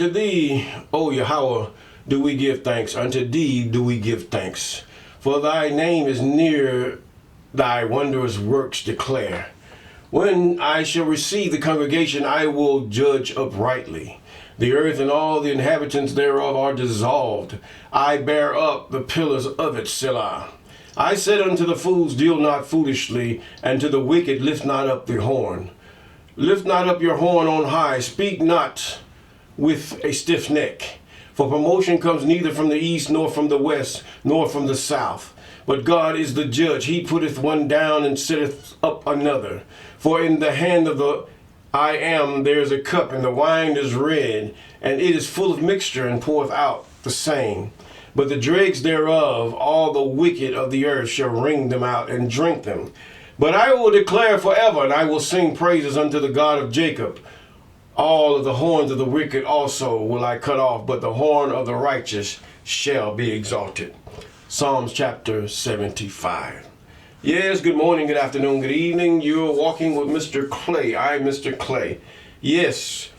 unto thee, O Yahweh, do we give thanks. Unto thee do we give thanks. For thy name is near, thy wondrous works declare. When I shall receive the congregation, I will judge uprightly. The earth and all the inhabitants thereof are dissolved. I bear up the pillars of it, Selah. I said unto the fools, deal not foolishly, and to the wicked, lift not up the horn. Lift not up your horn on high, speak not with a stiff neck. For promotion comes neither from the east, nor from the west, nor from the south. But God is the judge. He putteth one down and setteth up another. For in the hand of the I am there is a cup, and the wine is red, and it is full of mixture, and poureth out the same. But the dregs thereof, all the wicked of the earth shall wring them out and drink them. But I will declare forever, and I will sing praises unto the God of Jacob. All of the horns of the wicked also will I cut off, but the horn of the righteous shall be exalted. Psalms chapter 75. Yes, good morning, good afternoon, good evening. You're walking with Mr. Clay. I'm Mr. Clay. Yes,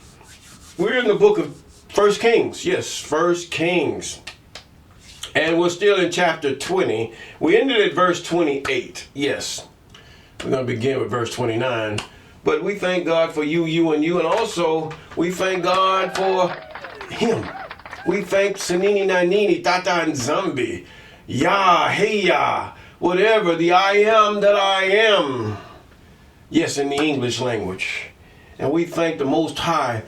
we're in the book of 1 Kings. Yes, 1 Kings. And we're still in chapter 20. We ended at verse 28. Yes, we're going to begin with verse 29. But we thank God for you, and you. And also, we thank God for him. We thank Sanini Nanini, Tata and Zambi. Yah, hey Yah. Whatever, the I am that I am. Yes, in the English language. And we thank the Most High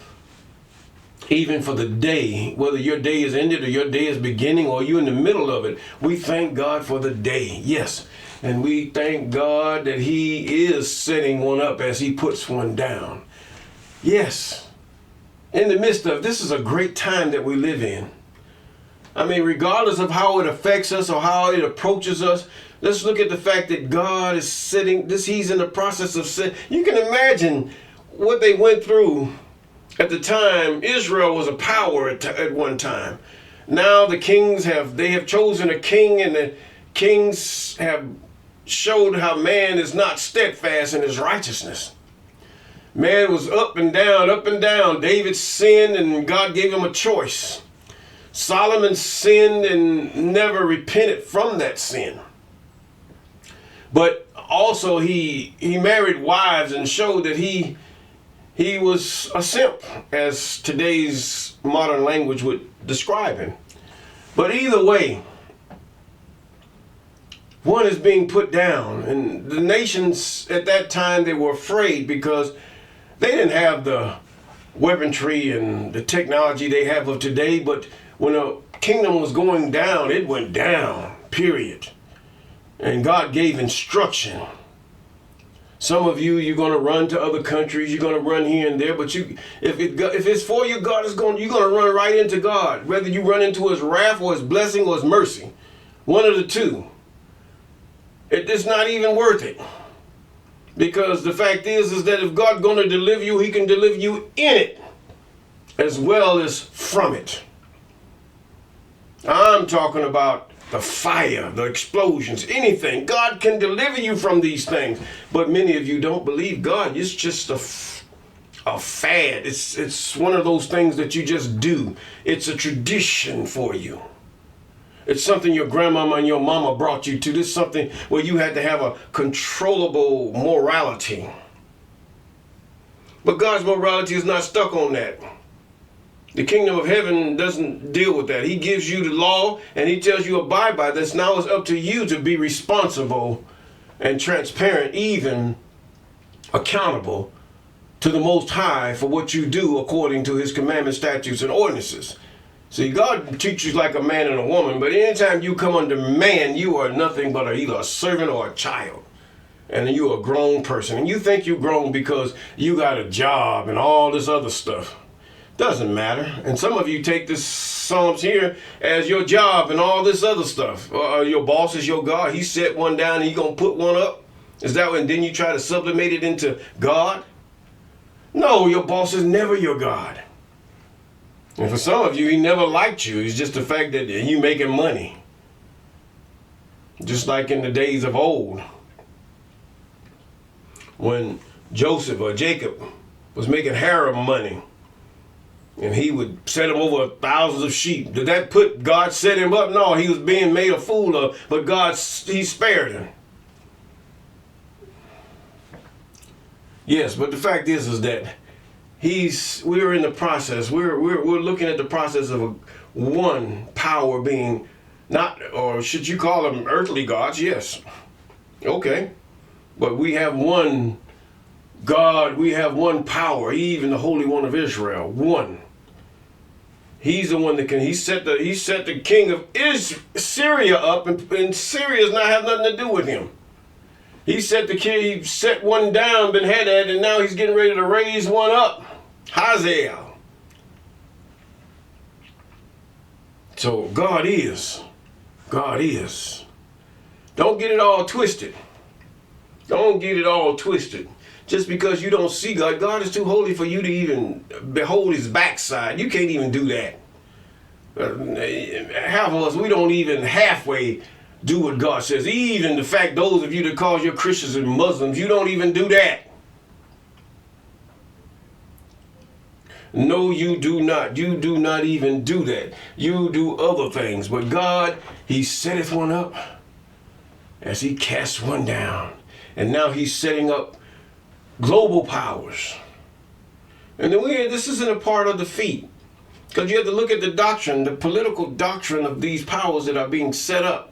even for the day, whether your day is ended or your day is beginning or you're in the middle of it. We thank God for the day. Yes. And we thank God that he is setting one up as he puts one down. Yes. In the midst of, this is a great time that we live in. I mean, regardless of how it affects us or how it approaches us, let's look at the fact that God is sitting, he's in the process of setting. You can imagine what they went through at the time. Israel was a power at one time. Now the kings have chosen a king, and the kings have showed how man is not steadfast in his righteousness. Man was up and down, up and down. David sinned and God gave him a choice. Solomon sinned and never repented from that sin. But also he married wives and showed that he was a simp, as today's modern language would describe him. But either way, one is being put down. And the nations at that time, they were afraid because they didn't have the weaponry and the technology they have of today. But when a kingdom was going down, it went down, period. And God gave instruction. Some of you, you're going to run to other countries. You're going to run here and there. But if it's for you, you're going to run right into God. Whether you run into his wrath or his blessing or his mercy. One of the two. It's not even worth it. Because the fact is that if God's going to deliver you, he can deliver you in it as well as from it. I'm talking about the fire, the explosions, anything. God can deliver you from these things. But many of you don't believe God. It's just a fad. It's one of those things that you just do. It's a tradition for you. It's something your grandmama and your mama brought you to. This is something where you had to have a controllable morality. But God's morality is not stuck on that. The kingdom of heaven doesn't deal with that. He gives you the law and he tells you abide by this. Now it's up to you to be responsible and transparent, even accountable to the Most High for what you do according to his commandments, statutes, and ordinances. See, God treats you like a man and a woman, but anytime you come under man, you are nothing but either a servant or a child. And you're a grown person. And you think you're grown because you got a job and all this other stuff. Doesn't matter. And some of you take this Psalms here as your job and all this other stuff. Your boss is your God. He set one down and you're going to put one up. Is that when then you try to sublimate it into God? No, your boss is never your God. And for some of you, he never liked you. It's just the fact that you making money. Just like in the days of old, when Joseph or Jacob was making harem money. And he would set him over thousands of sheep. Did that put God set him up? No, he was being made a fool of, but he spared him. Yes, but the fact is that we're in the process. We're looking at the process of one power being not, or should you call them earthly gods? Yes. Okay. But we have one God, we have one power, even the Holy One of Israel, one. He's the one that he set the king of Syria up, and Syria does not have nothing to do with him. He set one down, Ben-Hadad, and now he's getting ready to raise one up, Hazael. So God is. Don't get it all twisted. Don't get it all twisted. Just because you don't see God, God is too holy for you to even behold his backside. You can't even do that. Half of us, we don't even halfway do what God says. Even the fact, those of you that call your Christians and Muslims, you don't even do that. No, you do not. You do not even do that. You do other things. But God, he setteth one up as he casts one down. And now he's setting up global powers. And then this isn't a part of defeat. Because you have to look at the doctrine, the political doctrine of these powers that are being set up.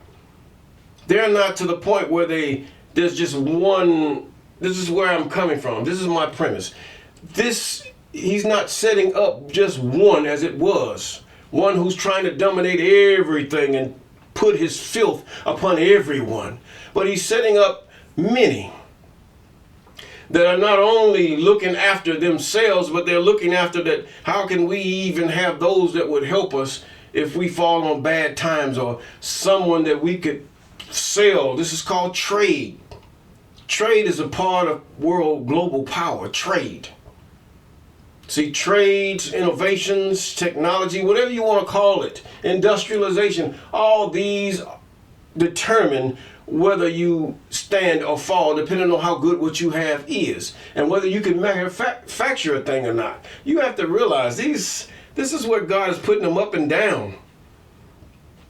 They're not to the point where there's just one. This is where I'm coming from. This is my premise. He's not setting up just one as it was. One who's trying to dominate everything and put his filth upon everyone. But he's setting up many that are not only looking after themselves, but they're looking after that. How can we even have those that would help us if we fall on bad times, or someone that we could sell? This is called trade. Trade is a part of world global power. Trade. See, trades, innovations, technology, whatever you want to call it, industrialization, all these determine whether you stand or fall, depending on how good what you have is, and whether you can manufacture a thing or not. You have to realize this is where God is putting them up and down.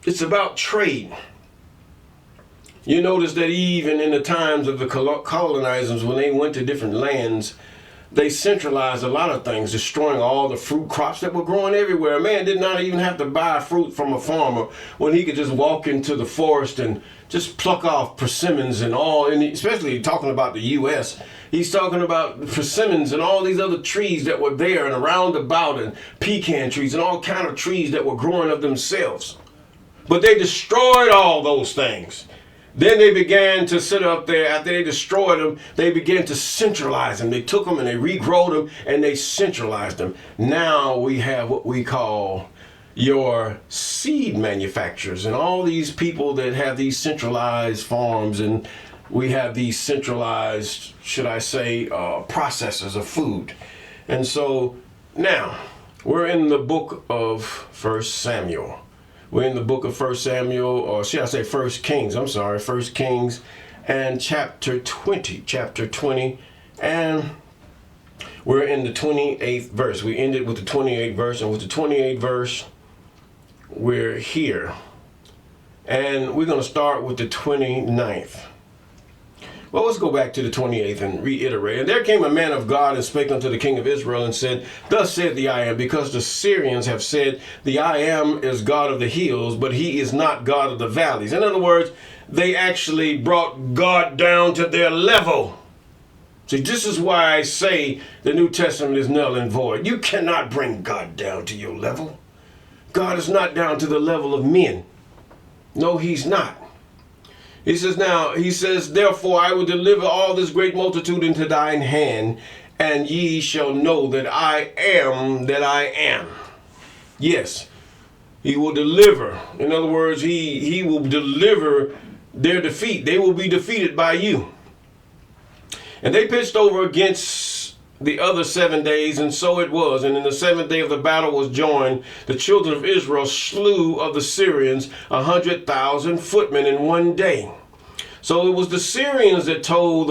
It's about trade. You notice that even in the times of the colonizers, when they went to different lands, they centralized a lot of things, destroying all the fruit crops that were growing everywhere. A man did not even have to buy fruit from a farmer when he could just walk into the forest and just pluck off persimmons and all, and especially talking about the U.S., he's talking about persimmons and all these other trees that were there and around about, and pecan trees and all kind of trees that were growing of themselves. But they destroyed all those things. Then they began to sit up there. After they destroyed them, they began to centralize them. They took them and they regrowed them and they centralized them. Now we have what we call your seed manufacturers and all these people that have these centralized farms, and we have these centralized, should I say, processors of food. And so now we're in the book of 1 Samuel. We're in the book of 1 Samuel, or should I say 1 Kings, 1 Kings, and chapter 20, and we're in the 28th verse. We ended with the 28th verse, and with the 28th verse, we're here. And we're going to start with the 29th. Well, let's go back to the 28th and reiterate. And there came a man of God and spake unto the king of Israel and said, Thus said the I Am, because the Syrians have said, the I Am is God of the hills, but he is not God of the valleys. In other words, they actually brought God down to their level. See, this is why I say the New Testament is null and void. You cannot bring God down to your level. God is not down to the level of men. No, he's not. He says, therefore I will deliver all this great multitude into thine hand, and ye shall know that I am that I am. Yes, he will deliver. In other words, he will deliver their defeat. They will be defeated by you. And they pitched over against the other 7 days, and so it was. And in the 7th day of the battle was joined. The children of Israel slew of the Syrians 100,000 footmen in one day. So it was the Syrians that told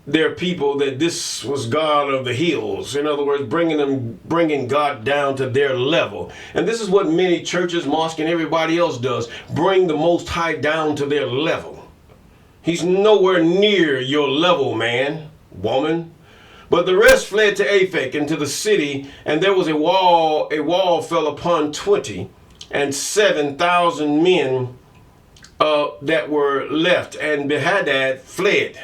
their people that this was God of the hills. In other words, bringing God down to their level. And this is what many churches, mosques, and everybody else does. Bring the Most High down to their level. He's nowhere near your level, man, woman. But the rest fled to Aphek into the city, and there was a wall fell upon 20 and 7,000 men that were left. And Benhadad fled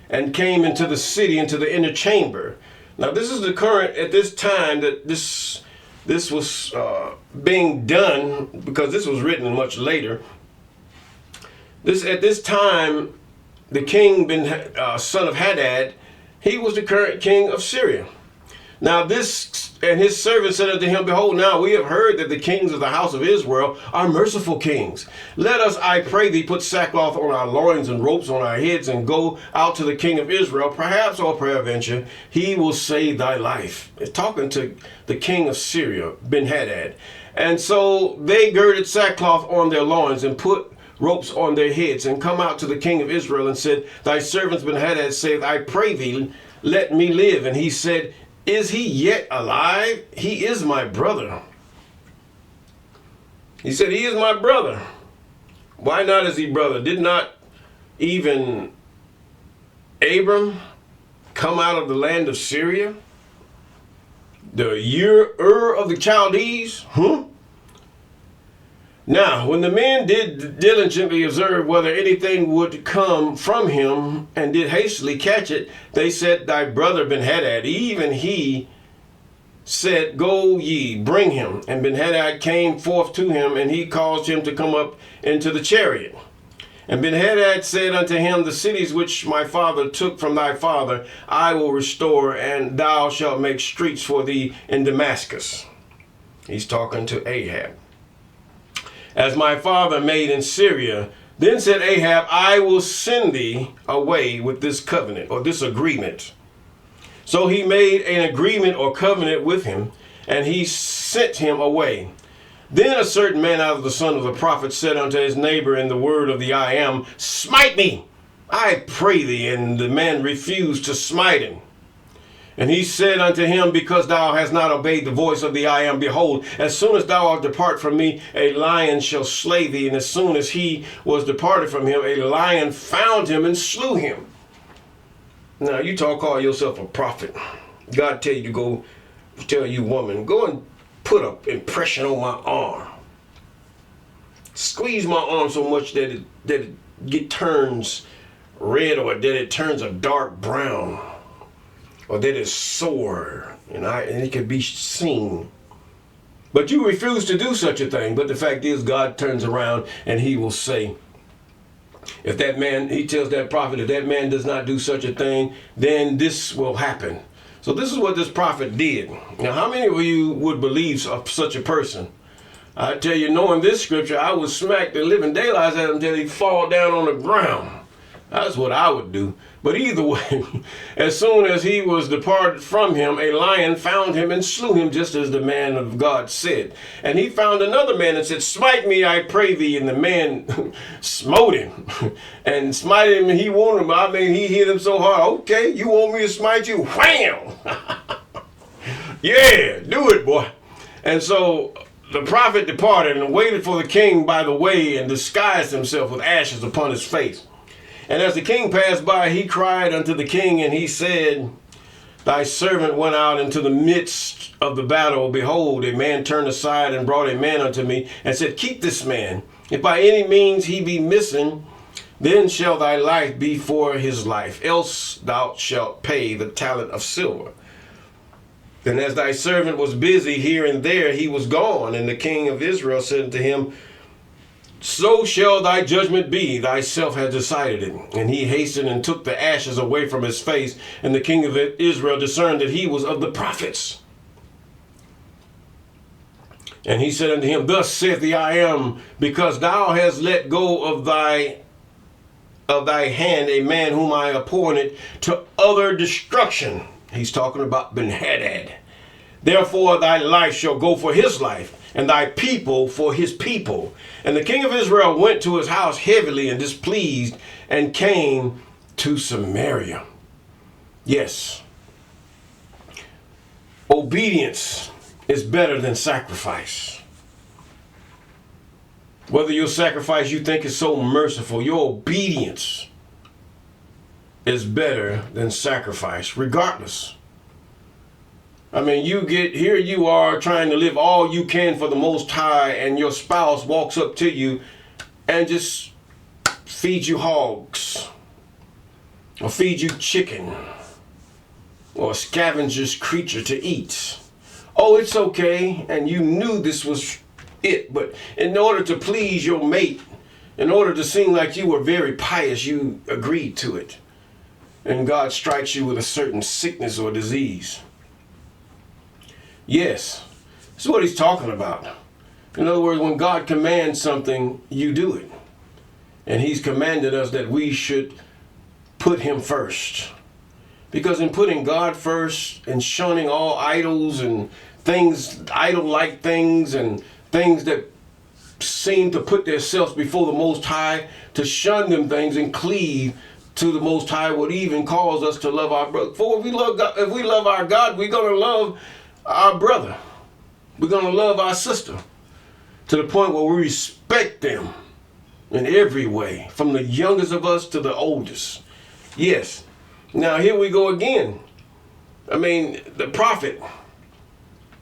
and came into the city, into the inner chamber. Now this is the current, at this time that this was being done, because this was written much later. At this time, the king, son of Hadad, he was the current king of Syria. Now this, and his servant said unto him, behold, now we have heard that the kings of the house of Israel are merciful kings. Let us, I pray thee, put sackcloth on our loins and ropes on our heads and go out to the king of Israel. Perhaps, or peradventure, he will save thy life. It's talking to the king of Syria, Ben-Hadad. And so they girded sackcloth on their loins and put ropes on their heads and come out to the king of Israel and said, thy servants Ben-Hadad saith, I pray thee, let me live. And he said, is he yet alive? He is my brother. He said, he is my brother. Why not is he brother? Did not even Abram come out of the land of Syria? The Ur of the Chaldees? Now, when the men did diligently observe whether anything would come from him, and did hastily catch it, they said, thy brother Ben-Hadad, even he said, go ye, bring him. And Ben-Hadad came forth to him, and he caused him to come up into the chariot. And Ben-Hadad said unto him, the cities which my father took from thy father, I will restore, and thou shalt make streets for thee in Damascus. He's talking to Ahab. As my father made in Syria. Then said Ahab, I will send thee away with this covenant, or this agreement. So he made an agreement or covenant with him, and he sent him away. Then a certain man out of the son of the prophet said unto his neighbor in the word of the I am, smite me, I pray thee. And the man refused to smite him. And he said unto him, because thou hast not obeyed the voice of the I am, behold, as soon as thou art depart from me, a lion shall slay thee. And as soon as he was departed from him, a lion found him and slew him. Now you call yourself a prophet. God tell you to go, tell you woman, go and put an impression on my arm. Squeeze my arm so much that it turns red, or that it turns a dark brown, or that it's sore, and it can be seen. But you refuse to do such a thing. But the fact is, God turns around and he will say, if that man, he tells that prophet, if that man does not do such a thing, then this will happen. So this is what this prophet did. Now, how many of you would believe such a person? I tell you, knowing this scripture, I would smack the living daylights at him until he fall down on the ground. That's what I would do. But either way, as soon as he was departed from him, a lion found him and slew him, just as the man of God said. And he found another man and said, smite me, I pray thee. And the man smote him and smite him, and he wounded him. I mean, he hit him so hard. Okay, you want me to smite you? Wham! Yeah, do it, boy. And so the prophet departed and waited for the king by the way, and disguised himself with ashes upon his face. And as the king passed by, he cried unto the king, and he said, thy servant went out into the midst of the battle. Behold, a man turned aside and brought a man unto me, and said, keep this man. If by any means he be missing, then shall thy life be for his life, else thou shalt pay the talent of silver. And as thy servant was busy here and there, he was gone. And the king of Israel said unto him, so shall thy judgment be, thyself hast decided it. And he hastened and took the ashes away from his face. And the king of Israel discerned that he was of the prophets. And he said unto him, thus saith the I am, because thou hast let go of thy hand a man whom I appointed to other destruction. He's talking about Ben-Hadad. Therefore thy life shall go for his life, and thy people for his people. And the king of Israel went to his house heavily and displeased, and came to Samaria. Yes. Obedience is better than sacrifice. Whether your sacrifice you think is so merciful, your obedience is better than sacrifice, regardless. I mean, here you are trying to live all you can for the Most High, and your spouse walks up to you and just feeds you hogs, or feeds you chicken, or a scavenger's creature to eat. Oh, it's okay, and you knew this was it, but in order to please your mate, in order to seem like you were very pious, you agreed to it. And God strikes you with a certain sickness or disease. Yes, that's what he's talking about. In other words, when God commands something, you do it. And he's commanded us that we should put him first. Because in putting God first and shunning all idols and things, idol-like things and things that seem to put themselves before the Most High, to shun them things and cleave to the Most High would even cause us to love our brother. For if we love our God, we're going to love our brother. We're going to love our sister to the point where we respect them in every way, from the youngest of us to the oldest. Yes. Now here we go again. I mean, the prophet,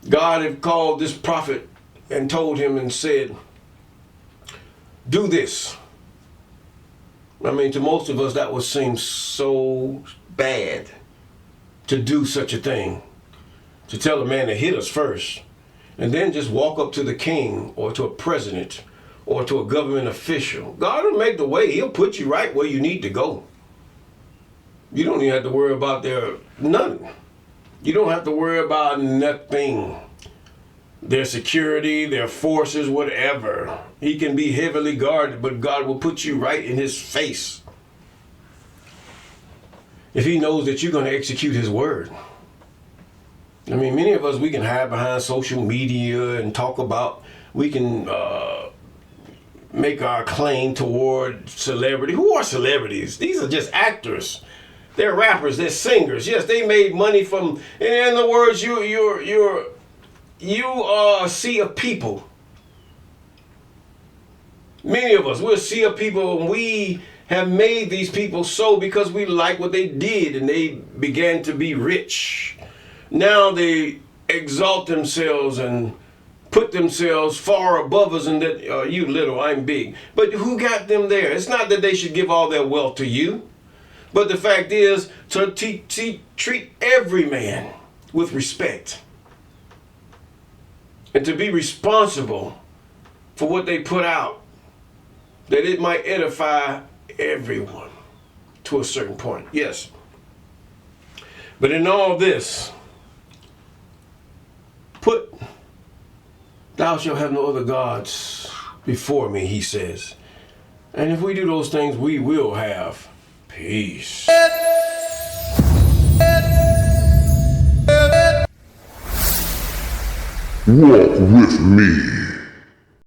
God had called this prophet and told him and said, do this. I mean, to most of us, that would seem so bad to do such a thing. To tell a man to hit us first, and then just walk up to the king or to a president or to a government official. God will make the way. He'll put you right where you need to go. You don't even have to worry about nothing. You don't have to worry about nothing. Their security, their forces, whatever. He can be heavily guarded, but God will put you right in his face if he knows that you're going to execute his word. I mean, many of us, we can hide behind social media and talk about, we can make our claim toward celebrity. Who are celebrities? These are just actors. They're rappers, they're singers. Yes, they made money from, in other words, you are a sea of people. Many of us, we're a sea of people, and we have made these people so because we like what they did and they began to be rich. Now they exalt themselves and put themselves far above us, and that you little, I'm big. But who got them there? It's not that they should give all their wealth to you, but the fact is to treat every man with respect and to be responsible for what they put out, that it might edify everyone to a certain point. Yes. But in all this, thou shalt have no other gods before me, he says. And if we do those things, we will have peace. Walk with me.